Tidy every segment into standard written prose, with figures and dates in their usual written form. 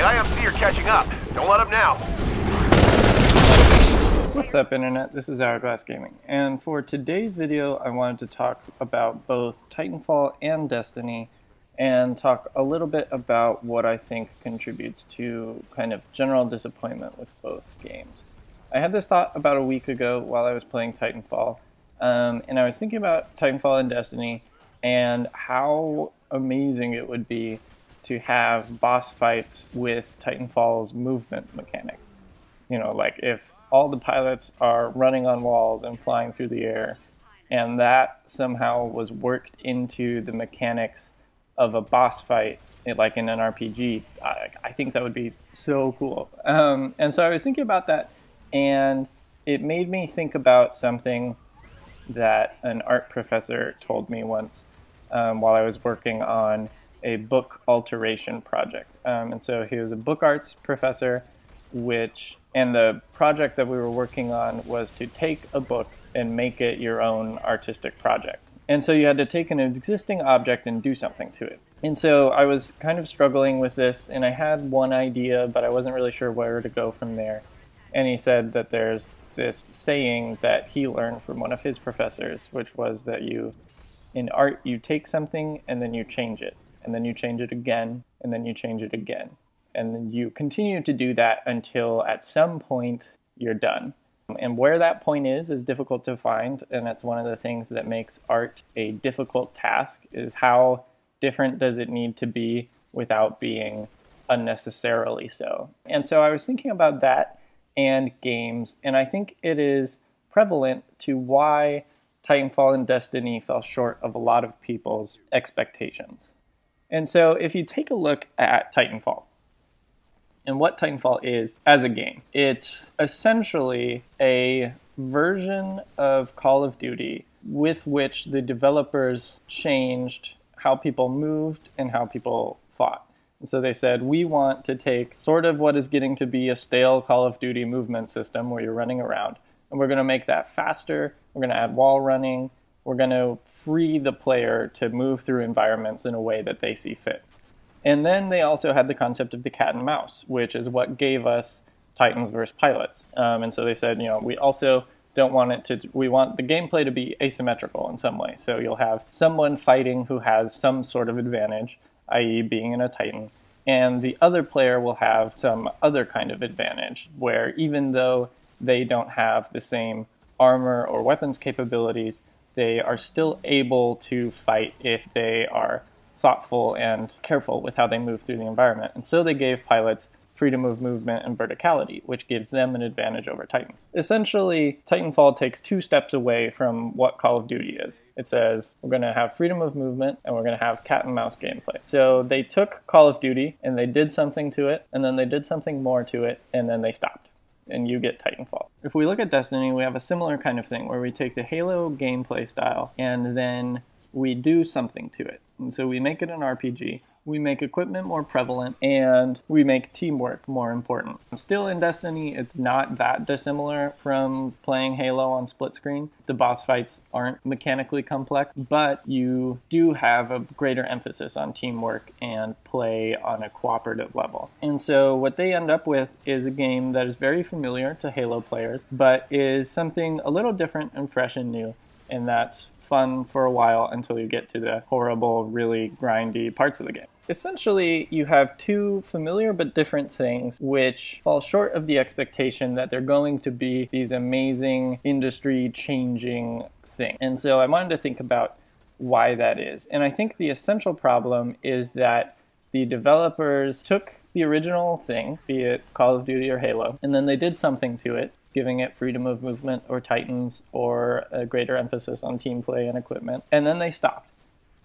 IMC are catching up. Don't let up now. What's up, Internet? This is Hourglass Gaming, and for today's video I wanted to talk about both Titanfall and Destiny, and talk a little bit about what I think contributes to kind of general disappointment with both games. I had this thought about a week ago while I was playing Titanfall, and I was thinking about Titanfall and Destiny and how amazing it would be to have boss fights with Titanfall's movement mechanic. You know, like if all the pilots are running on walls and flying through the air, and that somehow was worked into the mechanics of a boss fight, like in an RPG, I think that would be so cool. And so I was thinking about that, and it made me think about something that an art professor told me once while I was working on a book alteration project. And so he was a book arts professor, and the project that we were working on was to take a book and make it your own artistic project. And so you had to take an existing object and do something to it. And so I was kind of struggling with this, and I had one idea, but I wasn't really sure where to go from there. And he said that there's this saying that he learned from one of his professors, which was that in art, you take something and then you change it, and then you change it again, and then you change it again. And then you continue to do that until at some point you're done. And where that point is difficult to find, and that's one of the things that makes art a difficult task, is how different does it need to be without being unnecessarily so. And so I was thinking about that and games, and I think it is prevalent to why Titanfall and Destiny fell short of a lot of people's expectations. And so if you take a look at Titanfall, and what Titanfall is as a game, it's essentially a version of Call of Duty with which the developers changed how people moved and how people fought. And so they said, we want to take sort of what is getting to be a stale Call of Duty movement system where you're running around, and we're going to make that faster, we're going to add wall running, we're going to free the player to move through environments in a way that they see fit. And then they also had the concept of the cat and mouse, which is what gave us Titans versus Pilots. And so they said, you know, we also don't want we want the gameplay to be asymmetrical in some way. So you'll have someone fighting who has some sort of advantage, i.e. being in a Titan, and the other player will have some other kind of advantage, where even though they don't have the same armor or weapons capabilities, they are still able to fight if they are thoughtful and careful with how they move through the environment. And so they gave pilots freedom of movement and verticality, which gives them an advantage over Titans. Essentially, Titanfall takes two steps away from what Call of Duty is. It says, we're going to have freedom of movement and we're going to have cat and mouse gameplay. So they took Call of Duty and they did something to it, and then they did something more to it, and then they stopped. And you get Titanfall. If we look at Destiny, we have a similar kind of thing where we take the Halo gameplay style and then we do something to it. And so we make it an RPG, we make equipment more prevalent, and we make teamwork more important. Still in Destiny, it's not that dissimilar from playing Halo on split screen. The boss fights aren't mechanically complex, but you do have a greater emphasis on teamwork and play on a cooperative level. And so what they end up with is a game that is very familiar to Halo players, but is something a little different and fresh and new. And that's fun for a while until you get to the horrible, really grindy parts of the game. Essentially, you have two familiar but different things which fall short of the expectation that they're going to be these amazing, industry-changing things. And so I wanted to think about why that is. And I think the essential problem is that the developers took the original thing, be it Call of Duty or Halo, and then they did something to it, giving it freedom of movement or Titans or a greater emphasis on team play and equipment, and then they stopped.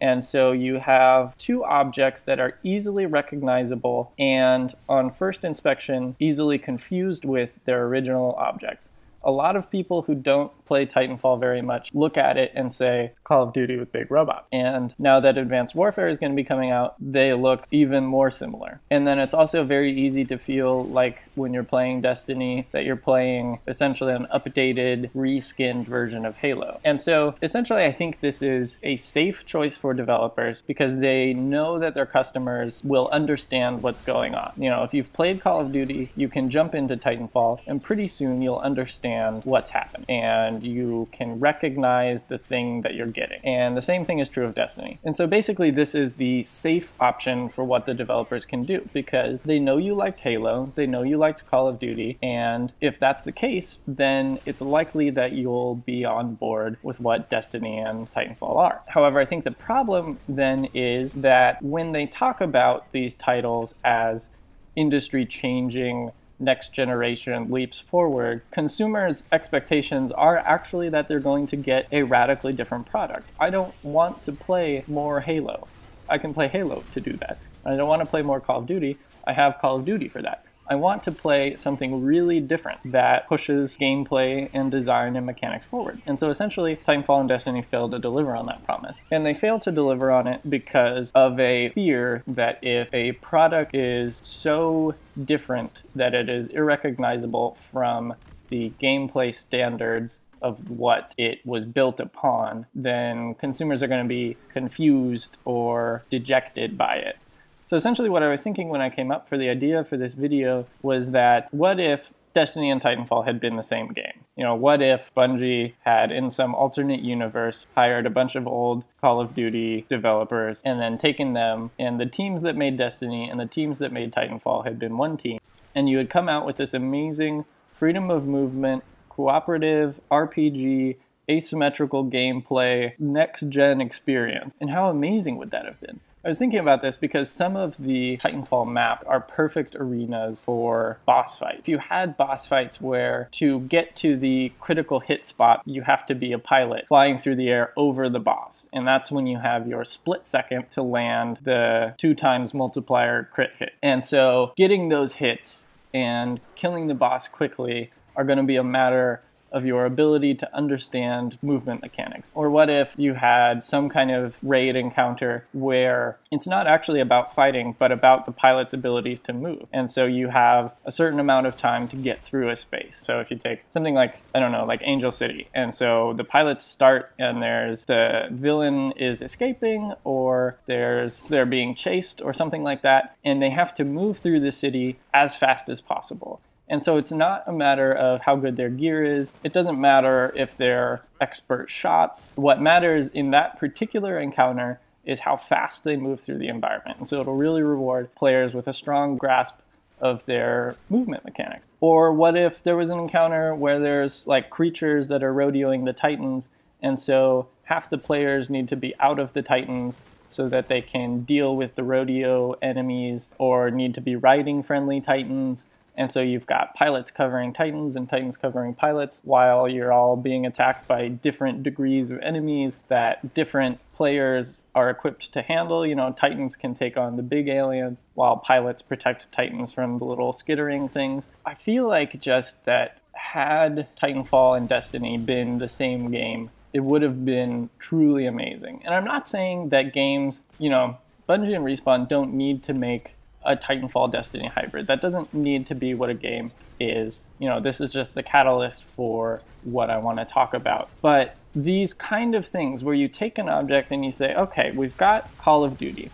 And so you have two objects that are easily recognizable and on first inspection easily confused with their original objects. A lot of people who don't play Titanfall very much look at it and say, it's Call of Duty with big robots. And now that Advanced Warfare is going to be coming out, they look even more similar. And then it's also very easy to feel like when you're playing Destiny that you're playing essentially an updated, reskinned version of Halo. And so essentially I think this is a safe choice for developers because they know that their customers will understand what's going on. You know, if you've played Call of Duty, you can jump into Titanfall and pretty soon you'll understand what's happened and you can recognize the thing that you're getting. And the same thing is true of Destiny. And so basically this is the safe option for what the developers can do because they know you liked Halo, they know you liked Call of Duty, and if that's the case, then it's likely that you'll be on board with what Destiny and Titanfall are. However, I think the problem then is that when they talk about these titles as industry-changing, next generation leaps forward, consumers' expectations are actually that they're going to get a radically different product. I don't want to play more Halo. I can play Halo to do that. I don't want to play more Call of Duty. I have Call of Duty for that. I want to play something really different that pushes gameplay and design and mechanics forward. And so essentially, Titanfall and Destiny failed to deliver on that promise. And they failed to deliver on it because of a fear that if a product is so different that it is irrecognizable from the gameplay standards of what it was built upon, then consumers are going to be confused or dejected by it. So essentially what I was thinking when I came up for the idea for this video was that what if Destiny and Titanfall had been the same game? You know, what if Bungie had, in some alternate universe, hired a bunch of old Call of Duty developers and then taken them, and the teams that made Destiny and the teams that made Titanfall had been one team, and you had come out with this amazing freedom of movement, cooperative, RPG, asymmetrical gameplay, next-gen experience. And how amazing would that have been? I was thinking about this because some of the Titanfall maps are perfect arenas for boss fights. If you had boss fights where to get to the critical hit spot, you have to be a pilot flying through the air over the boss. And that's when you have your split second to land the 2x multiplier crit hit. And so getting those hits and killing the boss quickly are going to be a matter of your ability to understand movement mechanics. Or what if you had some kind of raid encounter where it's not actually about fighting, but about the pilot's abilities to move. And so you have a certain amount of time to get through a space. So if you take something like, I don't know, like Angel City, and so the pilots start and there's the villain is escaping or they're being chased or something like that, and they have to move through the city as fast as possible. And so it's not a matter of how good their gear is. It doesn't matter if they're expert shots. What matters in that particular encounter is how fast they move through the environment. And so it'll really reward players with a strong grasp of their movement mechanics. Or what if there was an encounter where there's like creatures that are rodeoing the Titans, and so half the players need to be out of the Titans so that they can deal with the rodeo enemies, or need to be riding friendly Titans. And so you've got pilots covering Titans and Titans covering pilots while you're all being attacked by different degrees of enemies that different players are equipped to handle. You know, Titans can take on the big aliens while pilots protect Titans from the little skittering things. I feel like just that had Titanfall and Destiny been the same game, it would have been truly amazing. And I'm not saying that games, you know, Bungie and Respawn don't need to make a Titanfall Destiny hybrid. That doesn't need to be what a game is. You know, this is just the catalyst for what I want to talk about. But these kind of things where you take an object and you say, okay, we've got Call of Duty.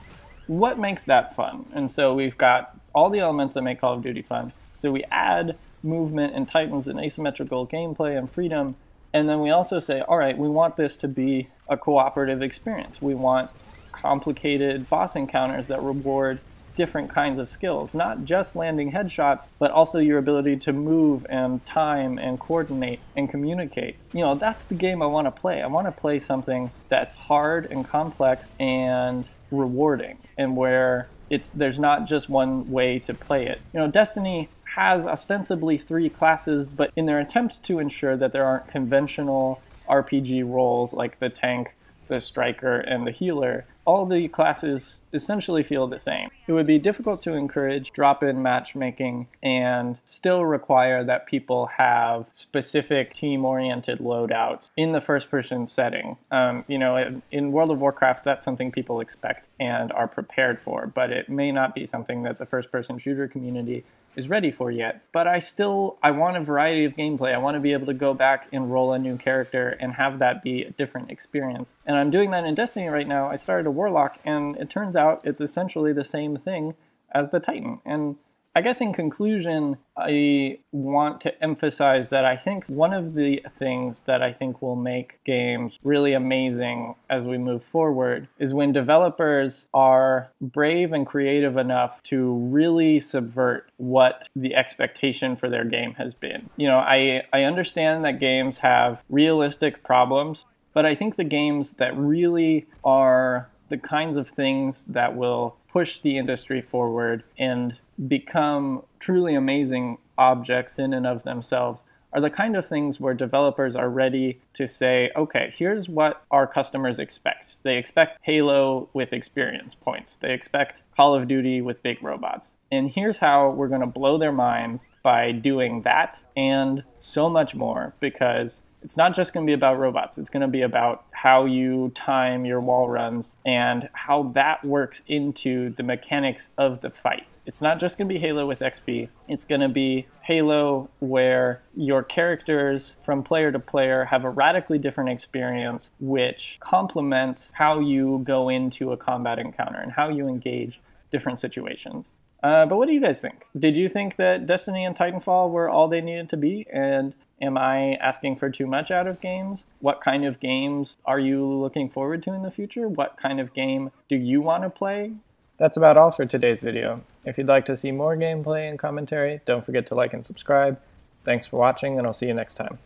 What makes that fun? And so we've got all the elements that make Call of Duty fun. So we add movement and Titans and asymmetrical gameplay and freedom. And then we also say, all right, we want this to be a cooperative experience. We want complicated boss encounters that reward different kinds of skills, not just landing headshots, but also your ability to move and time and coordinate and communicate. You know, that's the game I want to play. I want to play something that's hard and complex and rewarding, and where there's not just one way to play it. You know, Destiny has ostensibly 3 classes, but in their attempt to ensure that there aren't conventional RPG roles like the tank, the striker, and the healer, all the classes essentially feel the same. It would be difficult to encourage drop-in matchmaking and still require that people have specific team-oriented loadouts in the first-person setting. You know, in World of Warcraft, that's something people expect and are prepared for, but it may not be something that the first-person shooter community is ready for yet. But I want a variety of gameplay. I want to be able to go back and roll a new character and have that be a different experience. And I'm doing that in Destiny right now. I started a Warlock, and it turns out it's essentially the same thing as the Titan. And I guess in conclusion, I want to emphasize that I think one of the things that I think will make games really amazing as we move forward is when developers are brave and creative enough to really subvert what the expectation for their game has been. You know, I understand that games have realistic problems, but I think the games that really are the kinds of things that will push the industry forward and become truly amazing objects in and of themselves are the kind of things where developers are ready to say, okay, here's what our customers expect. They expect Halo with experience points. They expect Call of Duty with big robots. And here's how we're going to blow their minds by doing that and so much more, because it's not just going to be about robots. It's going to be about how you time your wall runs and how that works into the mechanics of the fight. It's not just going to be Halo with XP. It's going to be Halo where your characters from player to player have a radically different experience, which complements how you go into a combat encounter and how you engage different situations. But what do you guys think? Did you think that Destiny and Titanfall were all they needed to be? And am I asking for too much out of games? What kind of games are you looking forward to in the future? What kind of game do you want to play? That's about all for today's video. If you'd like to see more gameplay and commentary, don't forget to like and subscribe. Thanks for watching, and I'll see you next time.